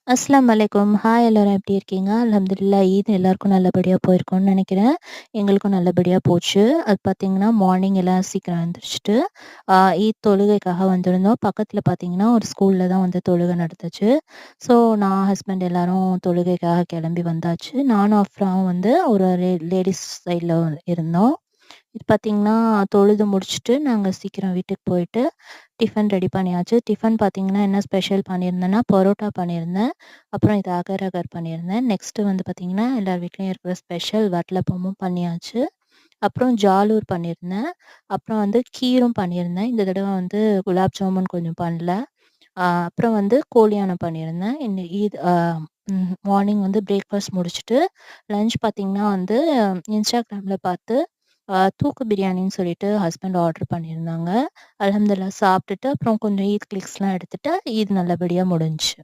அஸ்லாம் வலைக்கும். ஹாய் எல்லாரும் எப்படி இருக்கீங்க? அல்ஹம்துலில்லாஹ் ஈத் எல்லாருக்கும் நல்லபடியா போயிருக்கும்னு நெனைக்கிறேன். எங்களுக்கும் நல்லபடியா போச்சு. அது பார்த்தீங்கன்னா, மார்னிங் எல்லாம் சீக்கிரம் எந்திரிச்சுட்டு, ஆ ஈத் தொழுகைக்காக வந்திருந்தோம். பக்கத்தில பார்த்தீங்கன்னா, ஒரு ஸ்கூல்ல தான் வந்து தொழுகை நடந்துச்சு. ஸோ, நான், ஹஸ்பண்ட் எல்லாரும் தொழுகைக்காக கெளம்பி வந்தாச்சு. நானும் அஃப்ராவும் வந்து ஒரு லேடீஸ் சைட்ல இருந்தோம். இது பார்த்தீங்கன்னா, தொழுது முடிச்சுட்டு நாங்க சீக்கிரம் வீட்டுக்கு போயிட்டு, டிஃபன் ரெடி பண்ணியாச்சு. டிஃபன் பார்த்தீங்கன்னா, என்ன ஸ்பெஷல் பண்ணியிருந்தேன்னா, பரோட்டா பண்ணியிருந்தேன். அப்புறம் இது அகர் அகர் பண்ணியிருந்தேன். நெக்ஸ்ட்டு வந்து பார்த்தீங்கன்னா, எல்லார் வீட்லயும் இருக்கிற ஸ்பெஷல் வட்டலப்பமும் பண்ணியாச்சு. அப்புறம் ஜாலூர் பண்ணியிருந்தேன். அப்புறம் வந்து கீரும் பண்ணியிருந்தேன். இந்த தடவ வந்து குலாப் ஜாமுன் கொஞ்சம் பண்ணல. அப்புறம் வந்து கோழியானம் பண்ணியிருந்தேன். ஈத் மார்னிங் வந்து பிரேக்ஃபாஸ்ட் முடிச்சுட்டு, லஞ்ச் பார்த்தீங்கன்னா வந்து இன்ஸ்டாகிராம்ல பார்த்து தூக்கு பிரியாணின்னு சொல்லிட்டு ஹஸ்பண்ட் ஆர்டர் பண்ணியிருந்தாங்க. அல்ஹம்துலில்லாஹ் சாப்பிட்டுட்டு, அப்புறம் கொஞ்சம் ஈத் கிளிக்ஸ்லாம் எடுத்துட்டு, ஈத் நல்லபடியா முடிஞ்சுச்சு.